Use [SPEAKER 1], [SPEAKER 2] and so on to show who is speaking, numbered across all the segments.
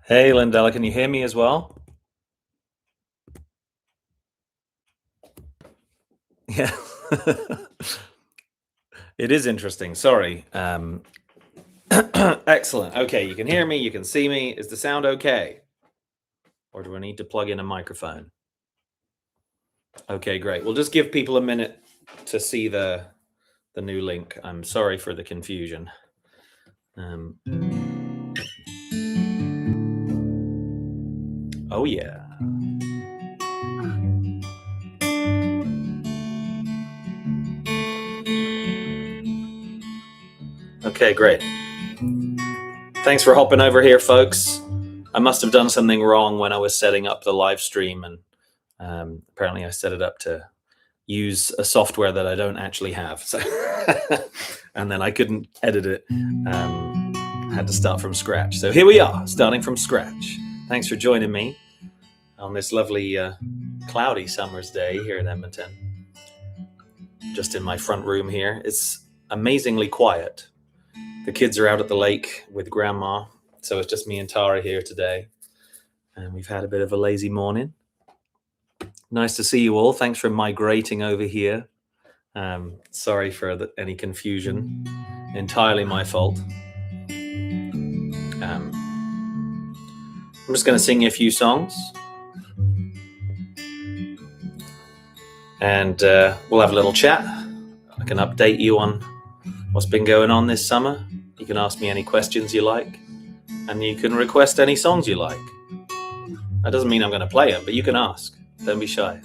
[SPEAKER 1] Hey, Lindella, can you hear me as well? Yeah. It is interesting. Sorry. Excellent. Okay, you can hear me, you can see me. Is the sound okay? Or do I need to plug in a microphone? Okay, great. We'll just give people a minute to see the new link. I'm sorry for the confusion. Oh, yeah. Okay, great. Thanks for hopping over here, folks. I must have done something wrong when I was setting up the live stream, and apparently I set it up to use a software that I don't actually have. So and then I couldn't edit it. Had to start from scratch. So here we are, starting from scratch. Thanks for joining me on this lovely cloudy summer's day here in Edmonton. Just in my front room here. It's amazingly quiet. The kids are out at the lake with grandma, so it's just me and Tara here today. And we've had a bit of a lazy morning. Nice to see you all. Thanks for migrating over here. Sorry for any confusion. Entirely my fault. I'm just going to sing a few songs. And we'll have a little chat. I can update you on what's been going on this summer. You can ask me any questions you like. And you can request any songs you like. That doesn't mean I'm going to play them, but you can ask. Don't be shy.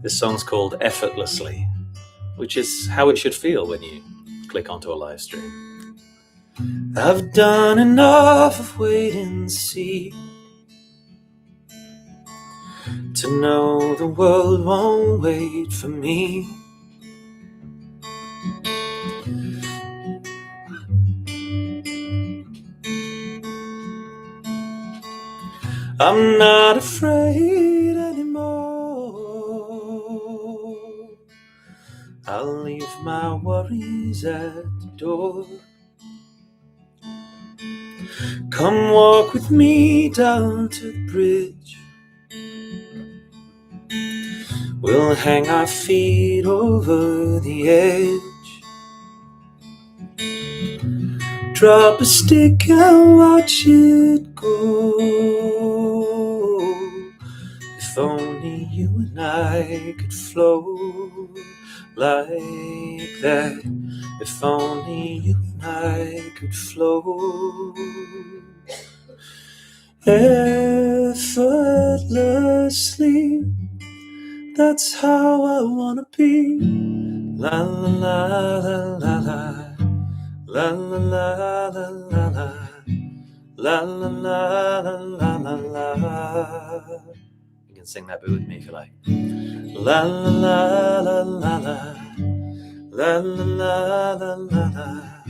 [SPEAKER 1] This song's called Effortlessly, which is how it should feel when you click onto a live stream. I've done enough of wait and see to know the world won't wait for me. I'm not afraid anymore. I'll leave my worries at the door. Come walk with me down to the bridge. We'll hang our feet over the edge. Drop a stick and watch it go. If only you and I could float like that. If only you and I could float effortlessly. That's how I wanna be. La la la la la la. La la la la la la. La la la la la la la. You can sing that bit with me if you like. La la la la la la. La la la la la la.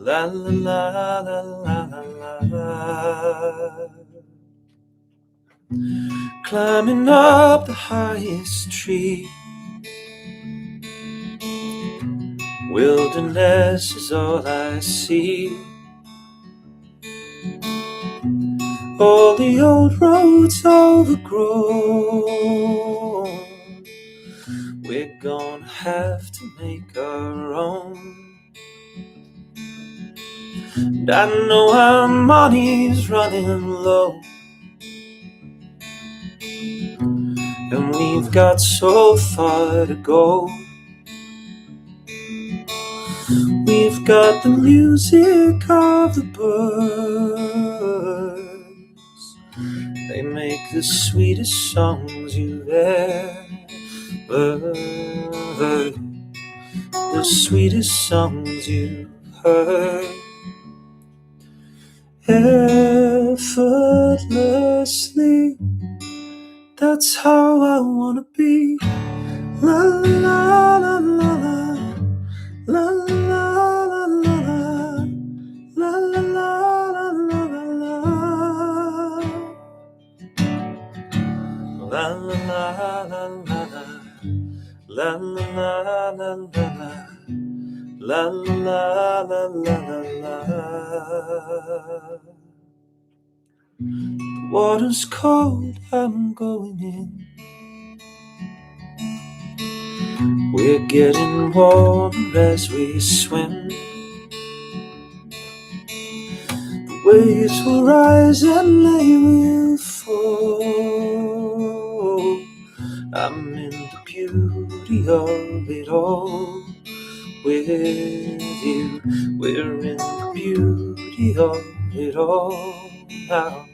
[SPEAKER 1] La la la la la la la. Climbing up the highest tree. Wilderness is all I see. All the old roads overgrown. We're gonna have to make our own. And I know our money's running low, and we've got so far to go. We've got the music of the birds. They make the sweetest songs you've ever heard. The sweetest songs you've heard. Effortlessly, that's how I wanna be. La la la la la. La la la la la. La la la la la la. La la la la la la. La la la la la la. La la la la la la. The water's cold, I'm going in. We're getting warmer as we swim. The waves will rise and they will fall. I'm in the beauty of it all. With you, we're in the beauty of it all now.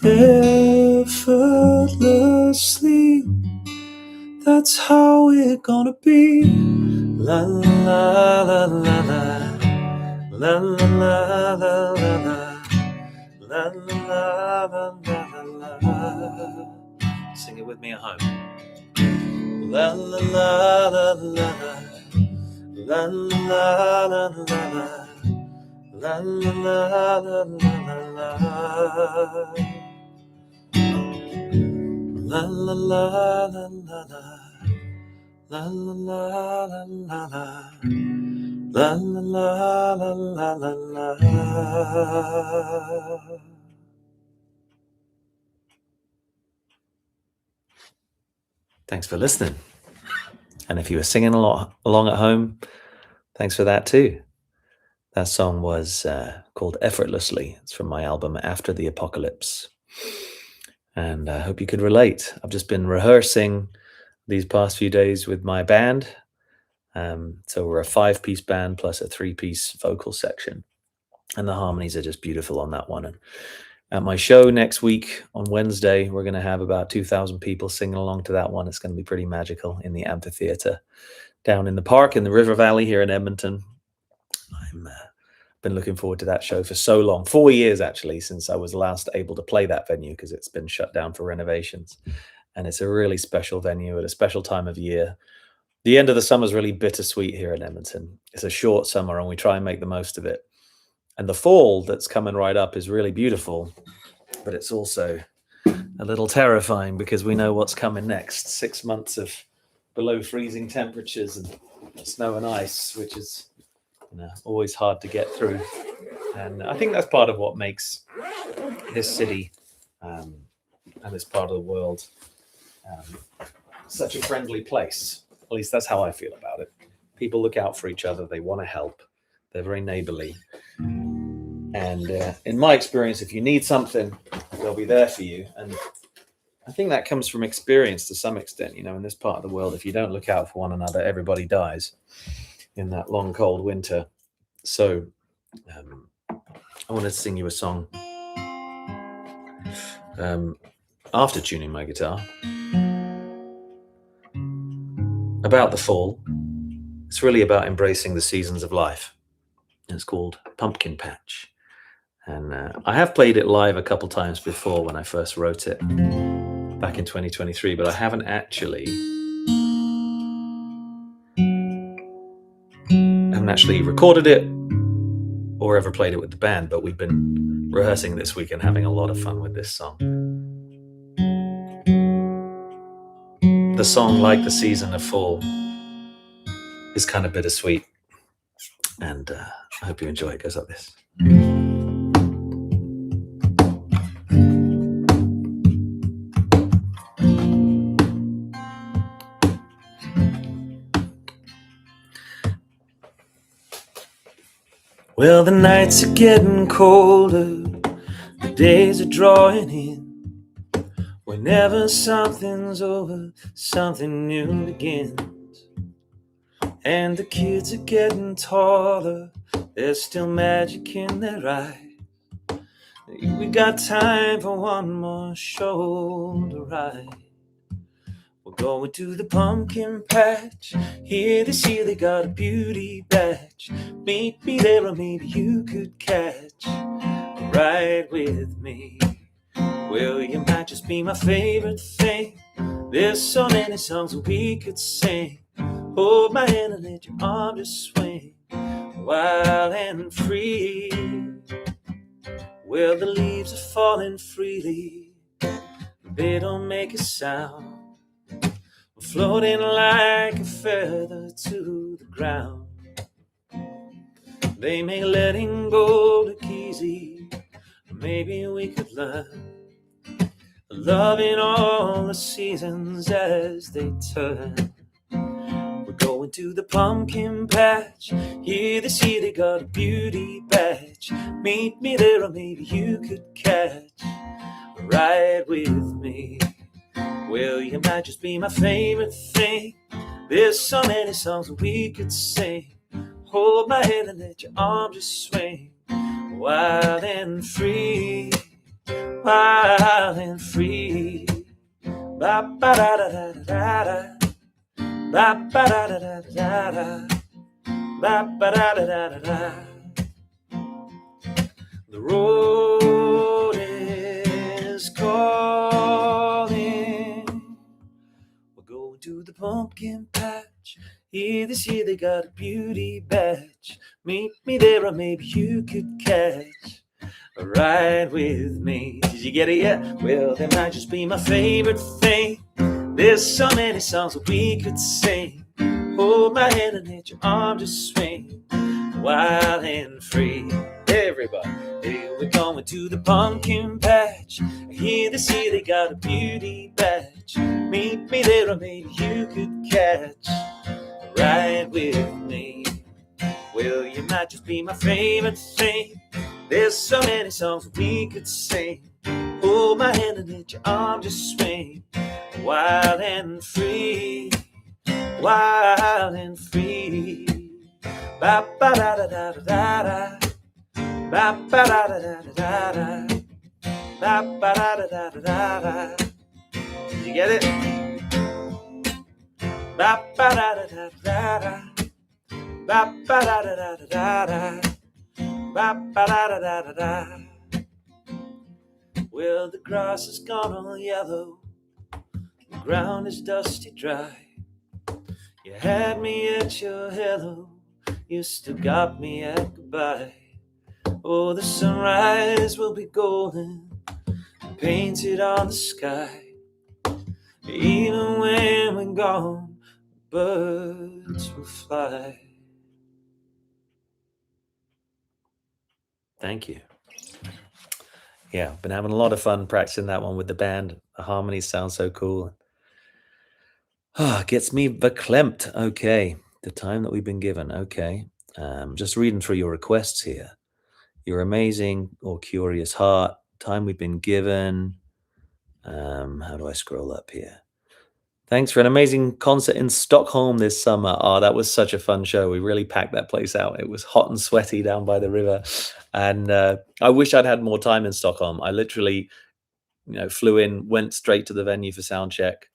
[SPEAKER 1] Effortlessly, that's how we're gonna be. La la la la la la la la la la la la la la. Sing it with me at home. La la la la la la la la la la la la la la. La la la la la la la la la la la la la la la. Thanks for listening. And if you were singing along at home, thanks for that too. That song was called Effortlessly. It's from my album After the Apocalypse. And I hope you could relate. I've just been rehearsing these past few days with my band. So we're a 5-piece band plus a 3-piece vocal section. And the harmonies are just beautiful on that one. And at my show next week on Wednesday, we're going to have about 2,000 people singing along to that one. It's going to be pretty magical in the amphitheater down in the park in the River Valley here in Edmonton. I've been looking forward to that show for so long, 4 years actually, since I was last able to play that venue because it's been shut down for renovations. And it's a really special venue at a special time of year. The end of the summer is really bittersweet here in Edmonton. It's a short summer and we try and make the most of it. And the fall that's coming right up is really beautiful, but it's also a little terrifying because we know what's coming next. 6 months of below freezing temperatures and snow and ice, which is always hard to get through. And I think that's part of what makes this city and this part of the world such a friendly place. At least that's how I feel about it. People look out for each other. They want to help. They're very neighborly. And in my experience, if you need something, they'll be there for you. And I think that comes from experience to some extent. In this part of the world, if you don't look out for one another, everybody dies in that long, cold winter. So I wanted to sing you a song after tuning my guitar about the fall. It's really about embracing the seasons of life. It's called Pumpkin Patch. And I have played it live a couple times before when I first wrote it back in 2023, but I haven't actually recorded it or ever played it with the band, but we've been rehearsing this week and having a lot of fun with this song. The song, like the season of fall, is kind of bittersweet, and I hope you enjoy it. It goes like this. Well, the nights are getting colder, the days are drawing in. Whenever something's over, something new begins. And the kids are getting taller, there's still magic in their eyes. We got time for one more shoulder ride. We're going to the pumpkin patch. Here this year they got a beauty badge. Meet me there or maybe you could catch a ride with me. Well, you might just be my favorite thing. There's so many songs that we could sing. Hold my hand and let your arm just swing wild and free. Well, the leaves are falling freely, they don't make a sound. We're floating like a feather to the ground. They make letting go look easy. Maybe we could learn loving all the seasons as they turn. We're going to the pumpkin patch. Here they see they got a beauty badge. Meet me there, or maybe you could catch a ride with me. Well, you might just be my favorite thing. There's so many songs that we could sing. Hold my hand and let your arm just swing. Wild and free, wild and free. Ba ba da da da da da. Ba ba da da da da da. Ba ba da da da da da. The road is calling. We're going to the pumpkin patch. Here this year they got a beauty badge. Meet me there, or maybe you could catch a ride with me. Did you get it yet? Well, that might just be my favorite thing. There's so many songs that we could sing. Hold my hand and let your arm just swing. Wild and free. Everybody, here we're going to the pumpkin patch. Here this year they got a beauty badge. Meet me there, or maybe you could catch a ride with me. Well, you might just be my favorite thing. There's so many songs that we could sing. Hold my hand and let your arm just swing. Wild and free, wild and free. Ba ba da da da da da. Ba ba da da da da da. Ba ba da da da da da. Did you get it? Ba ba da da da da da. Ba ba da da da da da. Ba ba da da da da da. Well, the grass has gone all yellow. The ground is dusty dry. You had me at your hello. You still got me at goodbye. Oh, the sunrise will be golden, painted on the sky. Even when we're gone, birds will fly. Thank you. Yeah, been having a lot of fun practicing that one with the band. The harmonies sound so cool. Gets me verklempt. Okay, the time that we've been given. Okay, just reading through your requests here. You're amazing, or curious heart. Time we've been given. How do I scroll up here? Thanks for an amazing concert in Stockholm this summer. Oh, that was such a fun show. We really packed that place out. It was hot and sweaty down by the river. And I wish I'd had more time in Stockholm. I literally, flew in, went straight to the venue for sound check.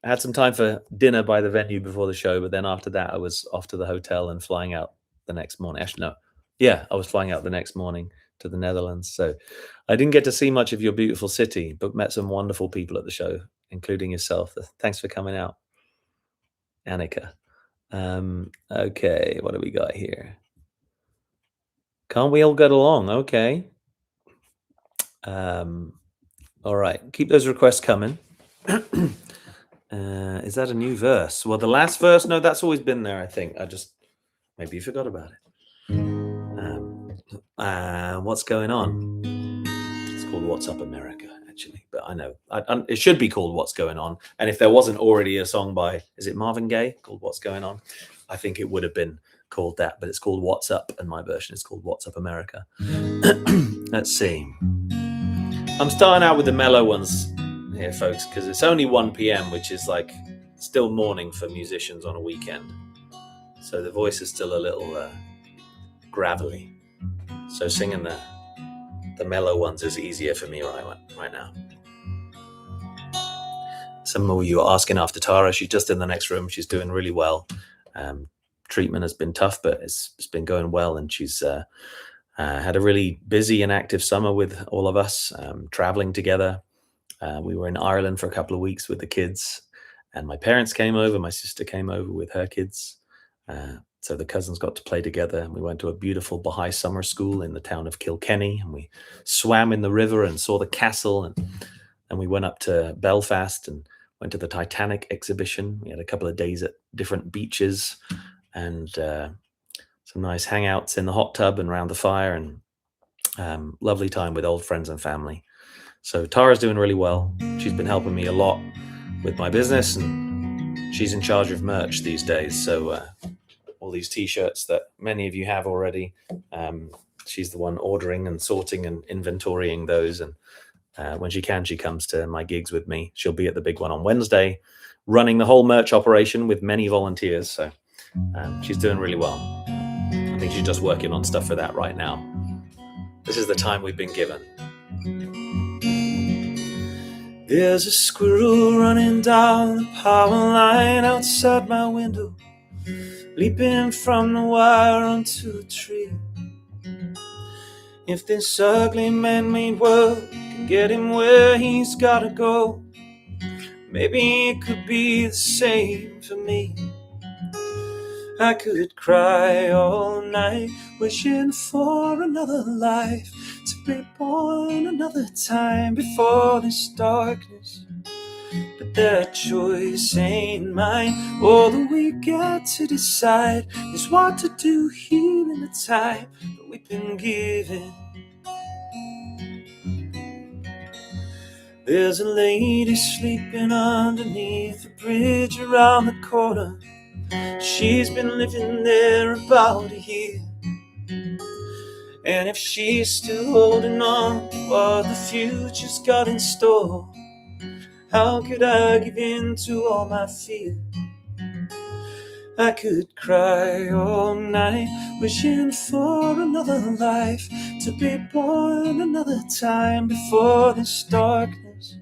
[SPEAKER 1] I had some time for dinner by the venue before the show, but then after that, I was off to the hotel and flying out the next morning. Actually, no. Yeah, I was flying out the next morning to the Netherlands. So I didn't get to see much of your beautiful city, but met some wonderful people at the show, including yourself. Thanks for coming out, Annika. Okay, what do we got here? Can't we all get along? Okay. All right, keep those requests coming. Is that a new verse? Well, the last verse, no, that's always been there, I think. Maybe you forgot about it. What's going on? It's called What's Up America, actually. But I know it should be called What's Going On. And if there wasn't already a song by, is it Marvin Gaye called What's Going On? I think it would have been called that, but it's called What's Up, and my version is called What's Up America. Let's see. I'm starting out with the mellow ones here, folks, because it's only 1 p.m., which is like still morning for musicians on a weekend. So the voice is still a little gravelly. So singing the mellow ones is easier for me right now. Some of you are asking after Tara. She's just in the next room. She's doing really well. Treatment has been tough, but it's been going well, and she's had a really busy and active summer with all of us, traveling together. We were in Ireland for a couple of weeks with the kids, and my parents came over. My sister came over with her kids. So the cousins got to play together. We went to a beautiful Baha'i summer school in the town of Kilkenny, and we swam in the river and saw the castle. And we went up to Belfast and went to the Titanic exhibition. We had a couple of days at different beaches. And so some nice hangouts in the hot tub and around the fire, and lovely time with old friends and family. So Tara's doing really well. She's been helping me a lot with my business, and she's in charge of merch these days. So all these t-shirts that many of you have already, she's the one ordering and sorting and inventorying those. And when she can, she comes to my gigs with me. She'll be at the big one on Wednesday, running the whole merch operation with many volunteers. So she's doing really well. I think she's just working on stuff for that right now. This is the time we've been given. There's a squirrel running down the power line outside my window, leaping from the wire onto a tree. If this ugly man-made world can get him where he's gotta go, maybe it could be the same for me. I could cry all night, wishing for another life, to be born another time before this darkness. But that choice ain't mine. All that we get to decide is what to do here in the time that we've been given. There's a lady sleeping underneath the bridge around the corner. She's been living there about a year. And if she's still holding on to what the future's got in store, how could I give in to all my fear? I could cry all night, wishing for another life, to be born another time before this darkness.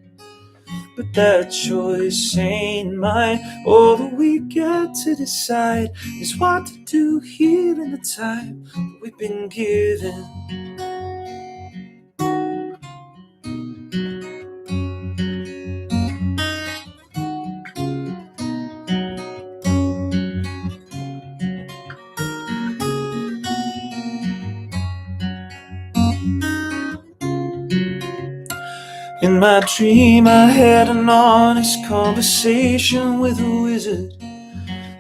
[SPEAKER 1] But that choice ain't mine. All that we get to decide is what to do here in the time that we've been given. In my dream I had an honest conversation with a wizard.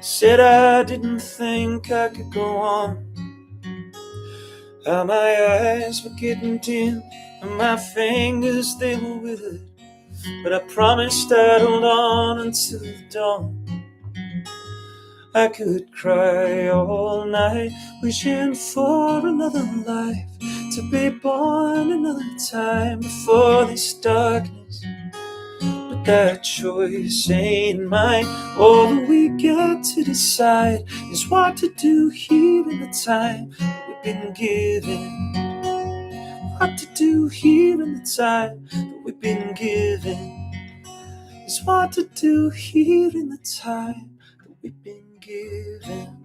[SPEAKER 1] Said I didn't think I could go on, how my eyes were getting dim and my fingers, they were withered. But I promised I'd hold on until the dawn. I could cry all night, wishing for another life, to be born another time before this darkness. But that choice ain't mine. All that we get to decide is what to do here in the time that we've been given. What to do here in the time that we've been given is what to do here in the time that we've been given.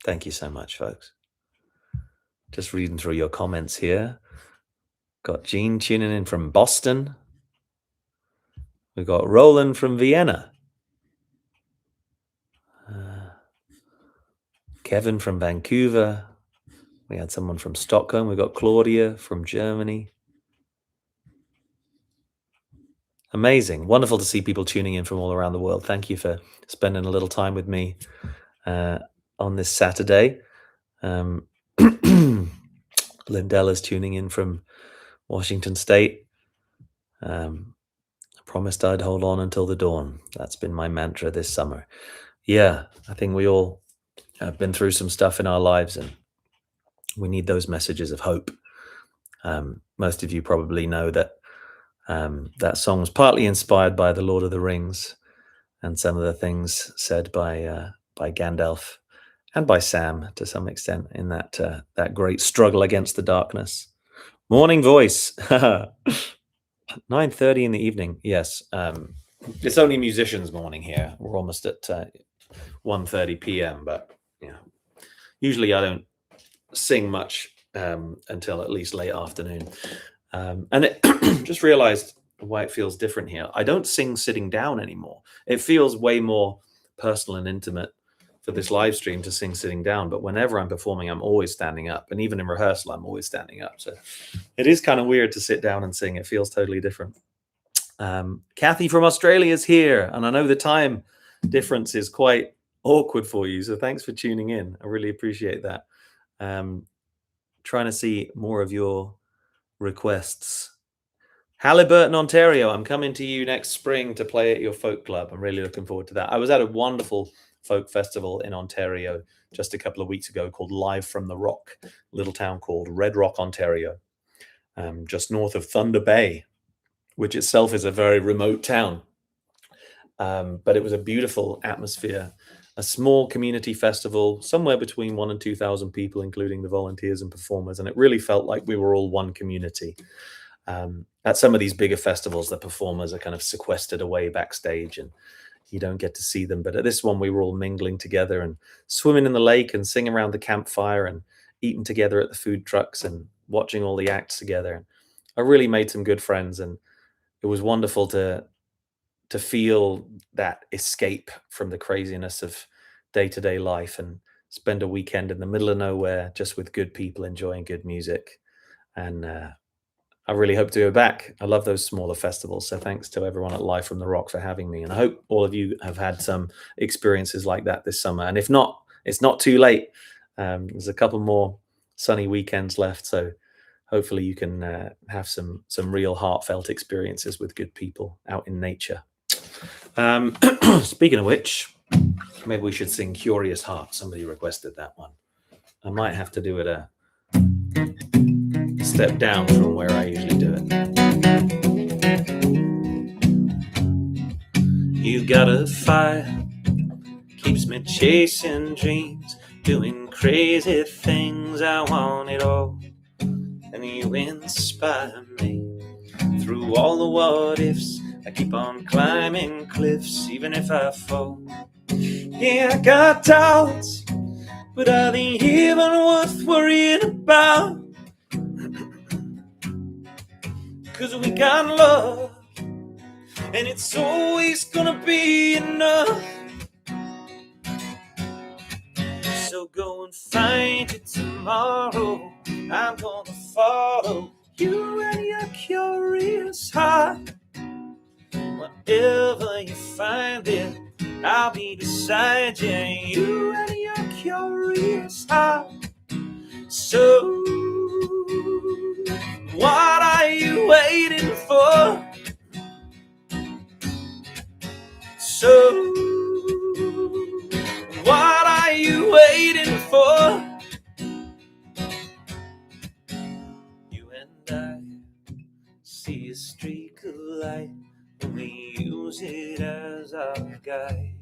[SPEAKER 1] Thank you so much, folks. Just reading through your comments here. Got Jean tuning in from Boston. We've got Roland from Vienna. Kevin from Vancouver. We had someone from Stockholm. We've got Claudia from Germany. Amazing. Wonderful to see people tuning in from all around the world. Thank you for spending a little time with me on this Saturday. Lindella's tuning in from Washington State. I promised I'd hold on until the dawn. That's been my mantra this summer. Yeah, I think we all have been through some stuff in our lives, and we need those messages of hope. Most of you probably know that that song was partly inspired by The Lord of the Rings and some of the things said by Gandalf and by Sam to some extent in that great struggle against the darkness. Morning voice. 9:30 in the evening. Yes. It's only musicians' morning here. We're almost at 1:30 p.m. But usually I don't sing much until at least late afternoon. And it just realized why it feels different here. I don't sing sitting down anymore. It feels way more personal and intimate for this live stream to sing sitting down, but whenever I'm performing, I'm always standing up. And even in rehearsal, I'm always standing up. So it is kind of weird to sit down and sing. It feels totally different. Kathy from Australia is here, and I know the time difference is quite awkward for you, so thanks for tuning in. I really appreciate that. Trying to see more of your requests. Halliburton, Ontario, I'm coming to you next spring to play at your folk club. I'm really looking forward to that. I was at a wonderful folk festival in Ontario just a couple of weeks ago called Live from the Rock, a little town called Red Rock, Ontario, just north of Thunder Bay, which itself is a very remote town. But it was a beautiful atmosphere, a small community festival, somewhere between 1,000 and 2,000 people, including the volunteers and performers. And it really felt like we were all one community. At some of these bigger festivals, the performers are kind of sequestered away backstage and you don't get to see them. But at this one, we were all mingling together and swimming in the lake and singing around the campfire and eating together at the food trucks and watching all the acts together. And I really made some good friends, and it was wonderful to feel that escape from the craziness of day-to-day life and spend a weekend in the middle of nowhere just with good people enjoying good music. And I really hope to go back. I love those smaller festivals. So thanks to everyone at Live from the Rock for having me. And I hope all of you have had some experiences like that this summer. And if not, it's not too late. There's a couple more sunny weekends left. So hopefully you can have some real heartfelt experiences with good people out in nature. Speaking of which, maybe we should sing Curious Heart. Somebody requested that one. I might have to do it a step down from where I usually do it. You've got a fire, keeps me chasing dreams, doing crazy things. I want it all, and you inspire me through all the what ifs. I keep on climbing cliffs, even if I fall. Yeah, I got doubts, but are they even worth worrying about? 'Cause we got love, and it's always gonna be enough. So go and find it tomorrow. I'm gonna follow you and your curious heart. Whatever you find it, I'll be beside you. You and your curious heart. So what are you waiting for? So what are you waiting for? You and I see a streak of light, and we use it as our guide.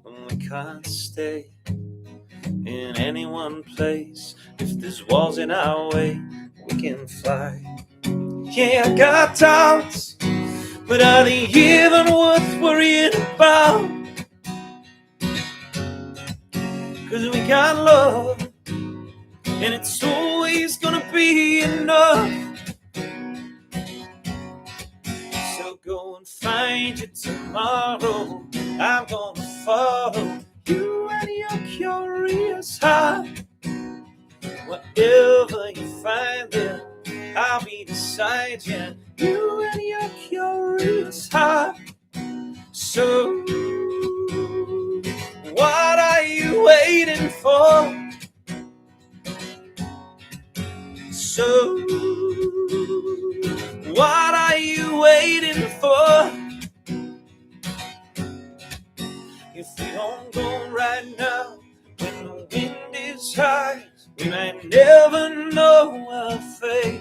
[SPEAKER 1] And we can't stay in any one place. If there's walls in our way, we can fly. Yeah, I got doubts, but are they even worth worrying about? 'Cause we got love, and it's always gonna be enough. So go and find you tomorrow. I'm gonna follow you and your curious heart. Whatever you find there, I'll be beside you. You and your curious heart. So what are you waiting for? So what are you waiting for? If we don't go right now, when the wind is high, we might never know our fate.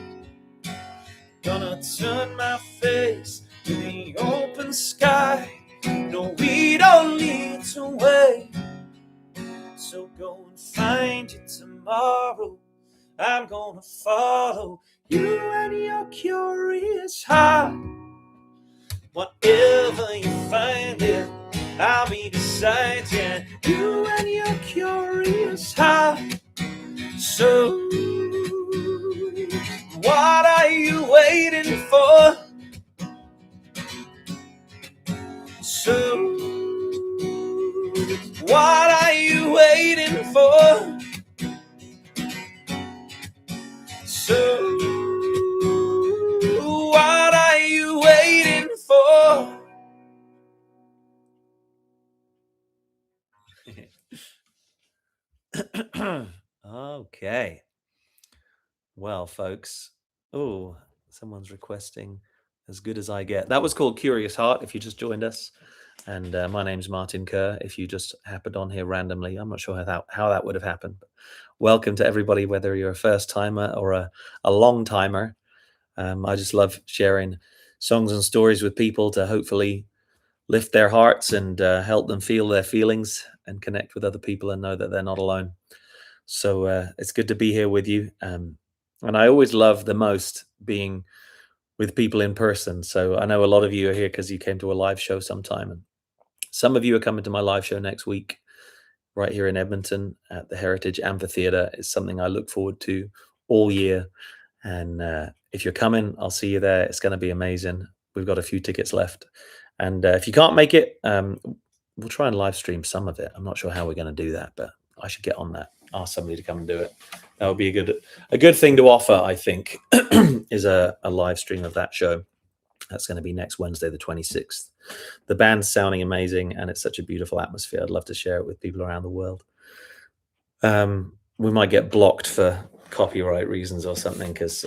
[SPEAKER 1] Gonna turn my face to the open sky. No, we don't need to wait. So go and find you tomorrow. I'm gonna follow you and your curious heart. Whatever you find it, I'll be beside you. You and your curious heart. So what are you waiting for? So what are you Okay. Well, folks. Oh, someone's requesting As Good As I Get. That was called Curious Heart, if you just joined us. And my name's Martin Kerr, if you just happened on here randomly. I'm not sure how that would have happened. But welcome to everybody, whether you're a first timer or a long timer. I just love sharing songs and stories with people to hopefully lift their hearts and help them feel their feelings and connect with other people and know that they're not alone. So it's good to be here with you. And I always love the most being with people in person. So I know a lot of you are here because you came to a live show sometime. And some of you are coming to my live show next week right here in Edmonton at the Heritage Amphitheatre. It's something I look forward to all year. And if you're coming, I'll see you there. It's going to be amazing. We've got a few tickets left. And if you can't make it, we'll try and live stream some of it. I'm not sure how we're going to do that, but I should get on that. Ask somebody to come and do it. That would be a good thing to offer, I think, is a live stream of that show. That's going to be next Wednesday, the 26th. The band's sounding amazing, and it's such a beautiful atmosphere. I'd love to share it with people around the world. We might get blocked for copyright reasons or something because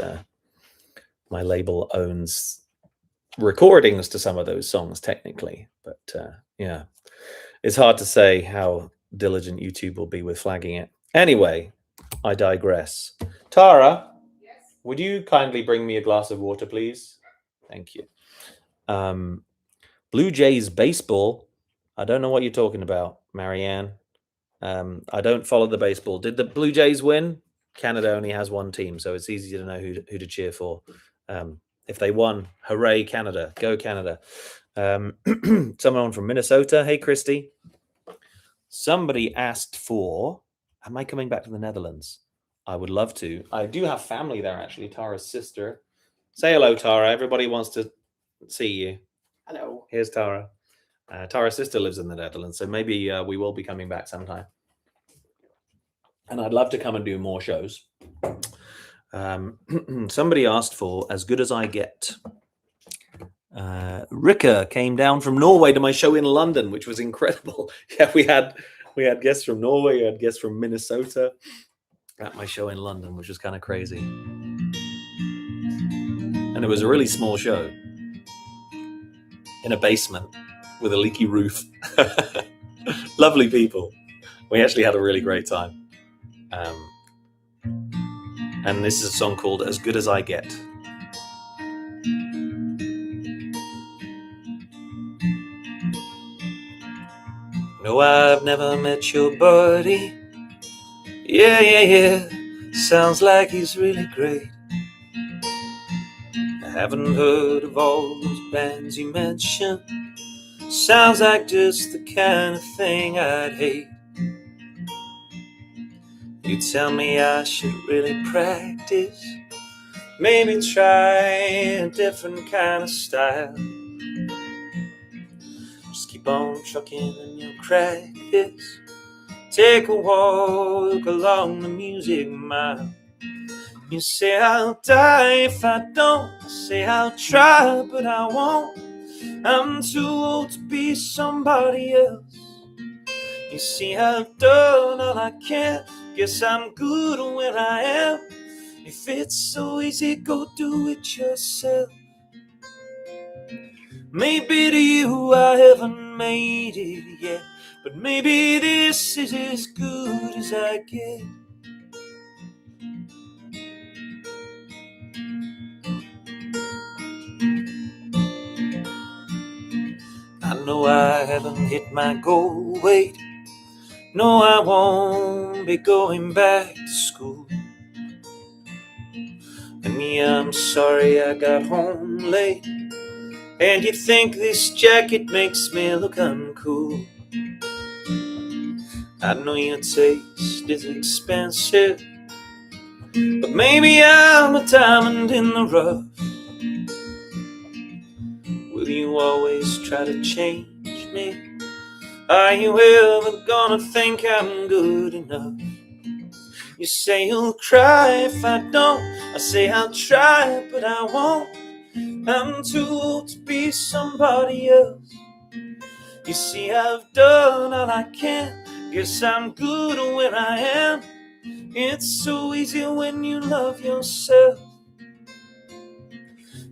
[SPEAKER 1] my label owns recordings to some of those songs technically. But yeah, it's hard to say how diligent YouTube will be with flagging it. Anyway, I digress. Tara, yes? Would you kindly bring me a glass of water, please? Thank you. Blue Jays baseball. I don't know what you're talking about, Marianne. I don't follow the baseball. Did the Blue Jays win? Canada only has one team, so it's easy to know who to cheer for. If they won, hooray, Canada. Go Canada. Someone from Minnesota. Hey, Christy. Somebody asked for, am I coming back to the Netherlands? I would love to. I do have family there, actually. Tara's sister. Say hello, Tara. Everybody wants to see you. Hello. Here's Tara. Tara's sister lives in the Netherlands, so maybe we will be coming back sometime. And I'd love to come and do more shows. Somebody asked for As Good As I Get. Rika came down from Norway to my show in London, which was incredible. Yeah, we had guests from Norway, we had guests from Minnesota at my show in London, which was kind of crazy. And it was a really small show in a basement with a leaky roof. Lovely people. We actually had a really great time. And this is a song called As Good As I Get. No, I've never met your buddy. Yeah. Sounds like he's really great. I haven't heard of all those bands you mentioned. Sounds like just the kind of thing I'd hate. You tell me I should really practice, maybe try a different kind of style. Just keep on trucking and you'll crack this. Take a walk along the music mile. You say I'll die if I don't. I say I'll try, but I won't. I'm too old to be somebody else. You see I've done all I can. Guess I'm good where I am. If it's so easy, go do it yourself. Maybe to you I haven't made it yet, but maybe this is as good as I get. I know I haven't hit my goal weight. No, I won't be going back to school. And yeah, I'm sorry I got home late. And you think this jacket makes me look uncool. I know your taste is expensive, but maybe I'm a diamond in the rough. Will you always try to change me? Are you ever gonna think I'm good enough? You say you'll cry if I don't. I say I'll try, but I won't. I'm too old to be somebody else. You see I've done all I can. Guess I'm good where I am. It's so easy when you love yourself.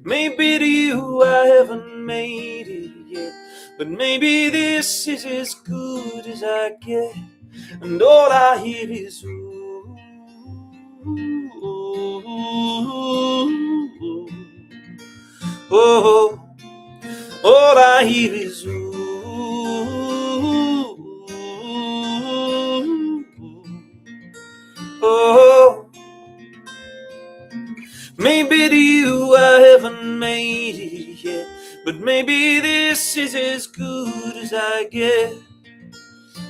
[SPEAKER 1] Maybe to you I haven't made it yet, but maybe this is as good as I get. And all I hear is ooh, ooh, ooh, oh, all I hear is ooh, oh. Maybe to you I haven't made it yet, but maybe this is as good as I get.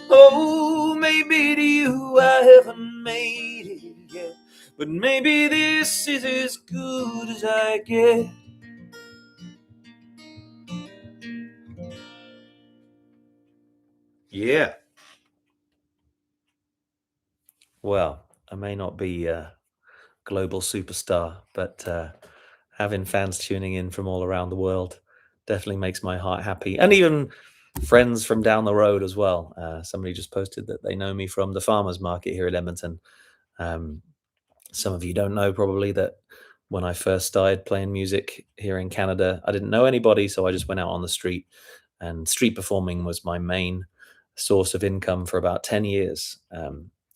[SPEAKER 1] Oh, maybe to you I haven't made it yet, but maybe this is as good as I get. Yeah. Well, I may not be a global superstar, but having fans tuning in from all around the world definitely makes my heart happy. And even friends from down the road as well. Somebody just posted that they know me from the farmers market here at Edmonton. Some of you don't know probably that when I first started playing music here in Canada, I didn't know anybody, so I just went out on the street, and street performing was my main source of income for about 10 years,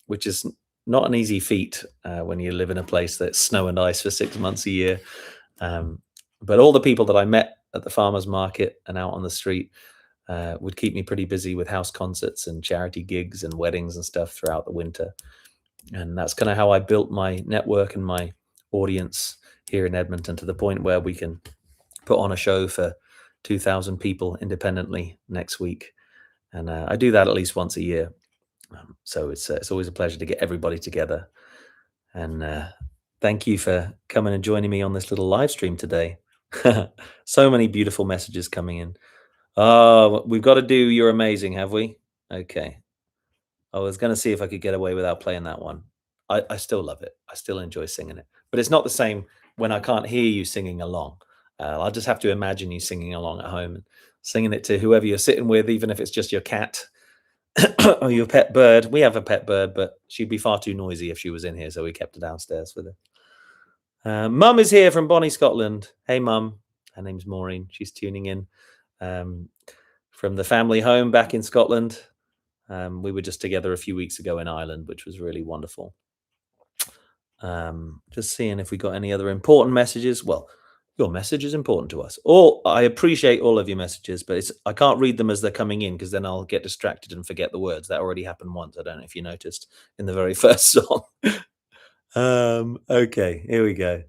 [SPEAKER 1] which is not an easy feat when you live in a place that's snow and ice for 6 months a year. But all the people that I met at the farmers market and out on the street would keep me pretty busy with house concerts and charity gigs and weddings and stuff throughout the winter. And that's kind of how I built my network and my audience here in Edmonton, to the point where we can put on a show for 2,000 people independently next week. And I do that at least once a year. So it's always a pleasure to get everybody together. And thank you for coming and joining me on this little live stream today. So many beautiful messages coming in. We've got to do You're Amazing, have we? Okay. I was going to see if I could get away without playing that one. I still love it. I still enjoy singing it. But it's not the same when I can't hear you singing along. I'll just have to imagine you singing along at home and singing it to whoever you're sitting with, even if it's just your cat or your pet bird. We have a pet bird, but she'd be far too noisy if she was in here, so we kept her downstairs with her. Mum is here from Bonnie, Scotland. Hey, Mum. Her name's Maureen. She's tuning in from the family home back in Scotland. We were just together a few weeks ago in Ireland, which was really wonderful. Just seeing if we got any other important messages. Well, your message is important to us. I appreciate all of your messages, but I can't read them as they're coming in, because then I'll get distracted and forget the words. That already happened once. I don't know if you noticed in the very first song. Okay, here we go.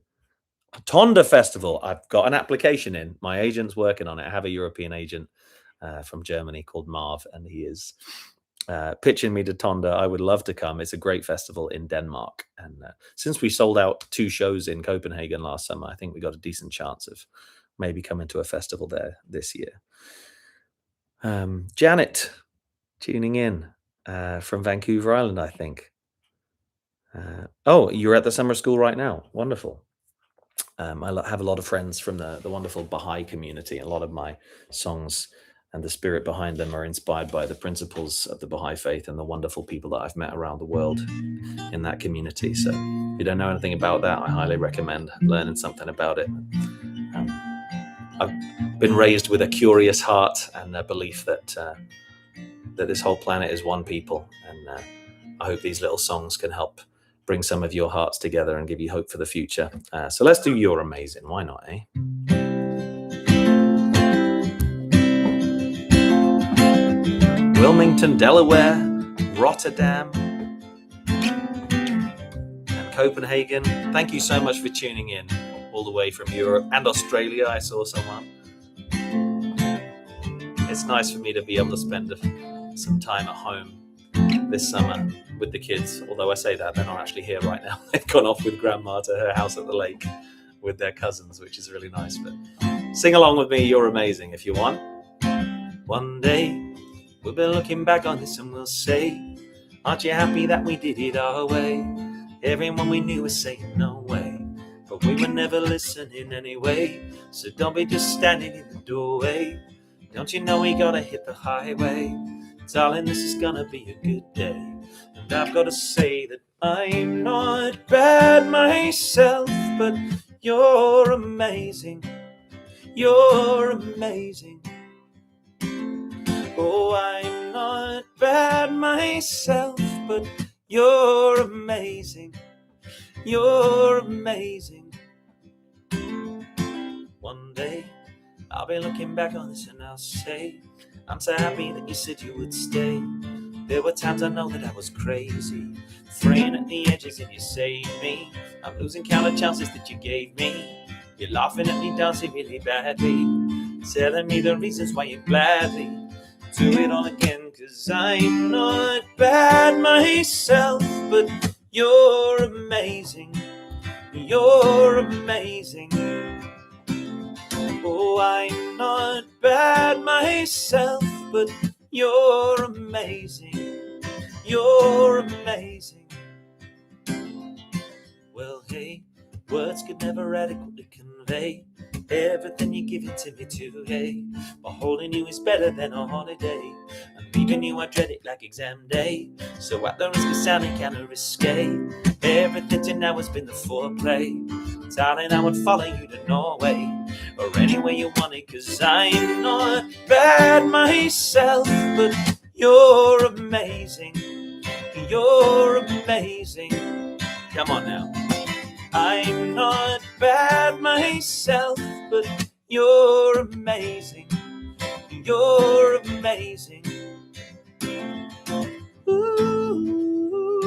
[SPEAKER 1] Tonda Festival. I've got an application in. My agent's working on it. I have a European agent from Germany called Marv, and he is pitching me to Tonda. I would love to come. It's a great festival in Denmark, and since we sold out 2 shows in Copenhagen last summer, I think we got a decent chance of maybe coming to a festival there this year. Janet tuning in from Vancouver Island, I think. You're at the summer school right now. Wonderful. I have a lot of friends from the wonderful Baha'i community. A lot of my songs and the spirit behind them are inspired by the principles of the Baha'i faith and the wonderful people that I've met around the world in that community. So if you don't know anything about that, I highly recommend learning something about it. I've been raised with a curious heart and a belief that this whole planet is one people. And I hope these little songs can help bring some of your hearts together and give you hope for the future. So let's do You're Amazing. Why not, eh? Wilmington, Delaware, Rotterdam, and Copenhagen. Thank you so much for tuning in all the way from Europe and Australia. I saw someone. It's nice for me to be able to spend some time at home this summer with the kids. Although I say that, they're not actually here right now. They've gone off with Grandma to her house at the lake with their cousins, which is really nice. But sing along with me, You're Amazing, if you want. One day we'll be looking back on this and we'll say, aren't you happy that we did it our way? Everyone we knew was saying no way, but we were never listening anyway. So don't be just standing in the doorway. Don't you know we gotta hit the highway? Darling, this is gonna be a good day. And I've got to say that I'm not bad myself, but you're amazing. You're amazing. Oh, I'm not bad myself, but you're amazing. You're amazing. One day I'll be looking back on this and I'll say, I'm so happy that you said you would stay. There were times I know that I was crazy, fraying at the edges and you saved me. I'm losing count of chances that you gave me. You're laughing at me dancing really badly, telling me the reasons why you gladly do it all again. 'Cause I'm not bad myself, but you're amazing. You're amazing. Oh, I'm not bad myself, but you're amazing. You're amazing. Well, hey, words could never adequately convey everything you give it to me today. But holding you is better than a holiday, and leaving you I dread it like exam day. So at the risk of sounding kinda risque, everything to now has been the foreplay. Darling, I would follow you to Norway or anywhere you want it. 'Cause I'm not bad myself, but you're amazing. You're amazing. Come on now. I'm not bad myself, but you're amazing. You're amazing. Ooh, ooh, ooh.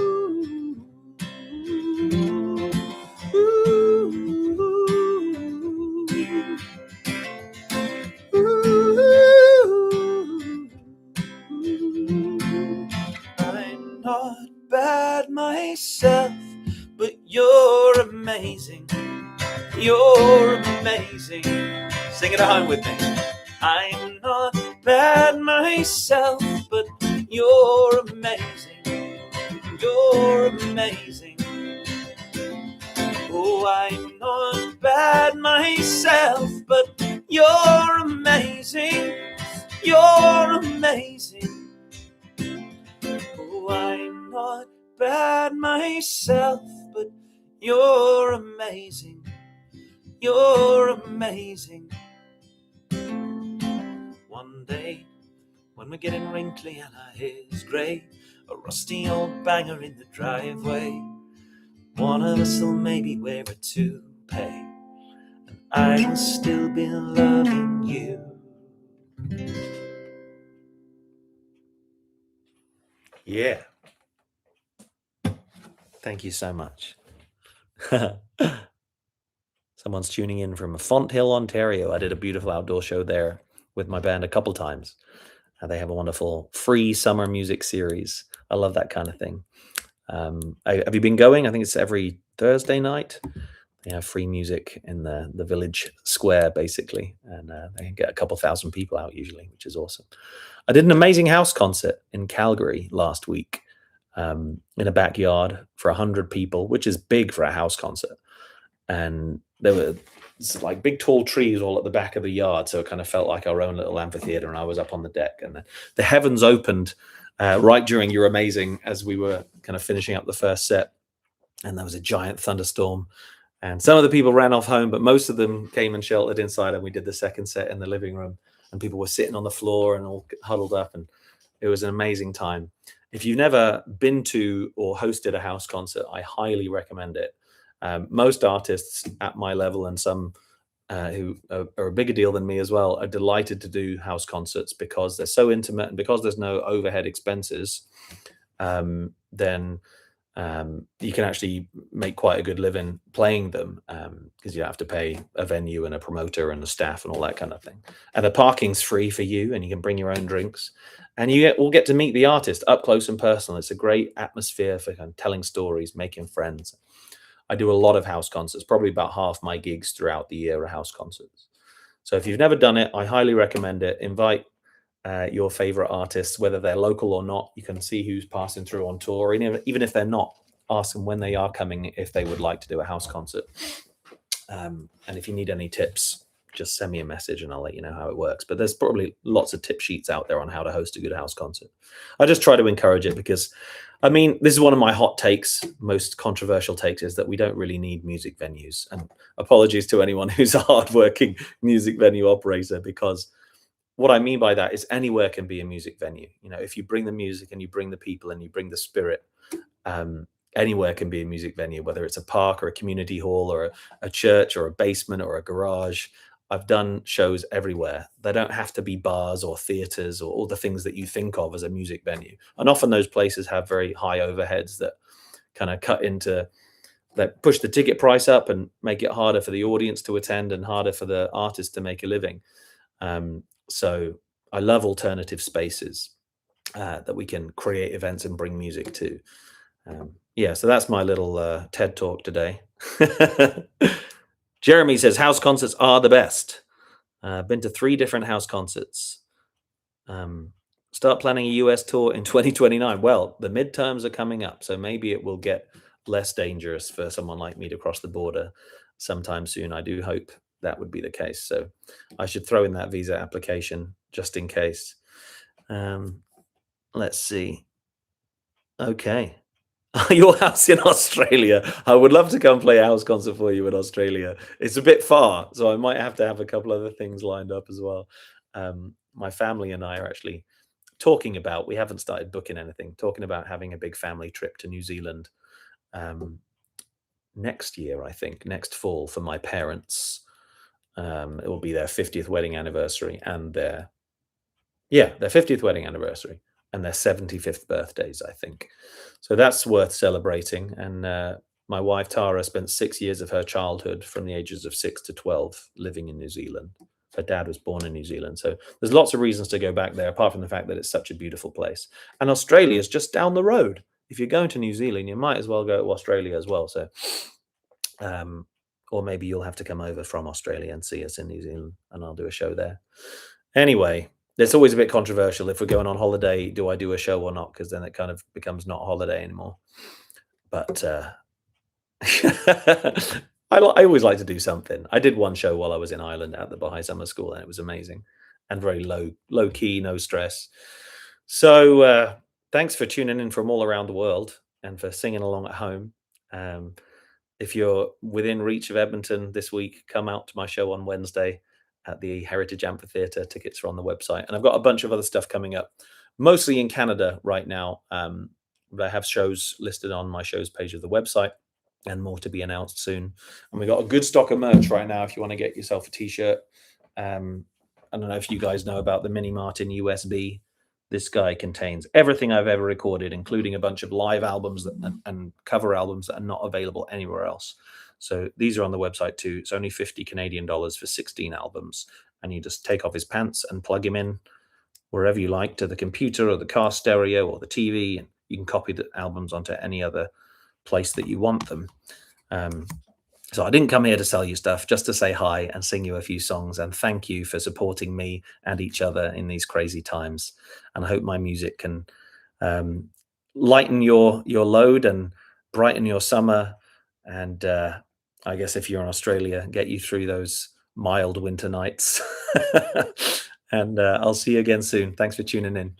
[SPEAKER 1] I'm not bad myself, but you're amazing. You're amazing. Sing it at home with me. I'm not bad myself, but you're amazing. You're amazing. Oh, I'm not bad myself, but you're amazing. You're amazing. Oh, I'm not bad myself, but you're amazing. You're amazing. One day, when we're getting wrinkly and our hair's grey, a rusty old banger in the driveway, one of us will maybe wear a toupee, and I will still be loving you. Yeah. Thank you so much. Someone's tuning in from Fonthill, Ontario. I did a beautiful outdoor show there with my band a couple times. They have a wonderful free summer music series. I love that kind of thing. Have you been going? I think it's every Thursday night. They have free music in the village square, basically. And they get a couple thousand people out usually, which is awesome. I did an amazing house concert in Calgary last week in a backyard for 100 people, which is big for a house concert. And there were like big tall trees all at the back of the yard, so it kind of felt like our own little amphitheater, and I was up on the deck, and the heavens opened right during You're Amazing as we were kind of finishing up the first set, and there was a giant thunderstorm, and some of the people ran off home, but most of them came and sheltered inside, and we did the second set in the living room, and people were sitting on the floor and all huddled up, and it was an amazing time. If you've never been to or hosted a house concert, I highly recommend it. Most artists at my level, and some who are a bigger deal than me as well, are delighted to do house concerts because they're so intimate, and because there's no overhead expenses, then you can actually make quite a good living playing them, because you don't have to pay a venue and a promoter and the staff and all that kind of thing. And the parking's free for you, and you can bring your own drinks, and you will get to meet the artist up close and personal. It's a great atmosphere for kind of telling stories, making friends. I do a lot of house concerts. Probably about half my gigs throughout the year are house concerts. So if you've never done it, I highly recommend it. Invite your favorite artists, whether they're local or not. You can see who's passing through on tour. And even if they're not, ask them when they are coming if they would like to do a house concert. And if you need any tips, just send me a message and I'll let you know how it works. But there's probably lots of tip sheets out there on how to host a good house concert. I just try to encourage it because, I mean, this is one of my hot takes, most controversial takes, is that we don't really need music venues. And apologies to anyone who's a hardworking music venue operator, because what I mean by that is anywhere can be a music venue. You know, if you bring the music and you bring the people and you bring the spirit, um, anywhere can be a music venue, whether it's a park or a community hall or a church or a basement or a garage. I've done shows everywhere. They don't have to be bars or theaters or all the things that you think of as a music venue. And often those places have very high overheads that kind of that push the ticket price up and make it harder for the audience to attend and harder for the artist to make a living. So I love alternative spaces that we can create events and bring music to. Yeah, so that's my little TED talk today. Jeremy says house concerts are the best. Been to 3 different house concerts. Start planning a US tour in 2029. Well, the midterms are coming up, so maybe it will get less dangerous for someone like me to cross the border sometime soon. I do hope that would be the case. So I should throw in that visa application just in case. Let's see. Okay. Your house in Australia. I would love to come play a house concert for you in Australia. It's a bit far, so I might have to have a couple other things lined up as well. My family and I are actually talking about, we haven't started booking anything, talking about having a big family trip to New Zealand next year, I think, next fall for my parents. It will be their 50th wedding anniversary and their 50th wedding anniversary and their 75th birthdays, I think. So that's worth celebrating. And my wife, Tara, spent 6 years of her childhood from the ages of 6 to 12 living in New Zealand. Her dad was born in New Zealand. So there's lots of reasons to go back there, apart from the fact that it's such a beautiful place. And Australia is just down the road. If you're going to New Zealand, you might as well go to Australia as well. So, or maybe you'll have to come over from Australia and see us in New Zealand, and I'll do a show there. Anyway, it's always a bit controversial. If we're going on holiday, do I do a show or not? Because then it kind of becomes not a holiday anymore. But I always like to do something. I did one show while I was in Ireland at the Baha'i Summer School, and it was amazing and very low key, no stress. So thanks for tuning in from all around the world and for singing along at home. If you're within reach of Edmonton this week, come out to my show on Wednesday at the Heritage Amphitheatre. Tickets are on the website. And I've got a bunch of other stuff coming up, mostly in Canada right now. But I have shows listed on my shows page of the website and more to be announced soon. And we've got a good stock of merch right now if you want to get yourself a T-shirt. I don't know if you guys know about the Mini Martin USB. This guy contains everything I've ever recorded, including a bunch of live albums and cover albums that are not available anywhere else. So these are on the website too. It's only 50 Canadian dollars for 16 albums. And you just take off his pants and plug him in wherever you like, to the computer or the car stereo or the TV. And you can copy the albums onto any other place that you want them. So I didn't come here to sell you stuff, just to say hi and sing you a few songs and thank you for supporting me and each other in these crazy times. And I hope my music can lighten your load and brighten your summer. And I guess if you're in Australia, get you through those mild winter nights. And I'll see you again soon. Thanks for tuning in.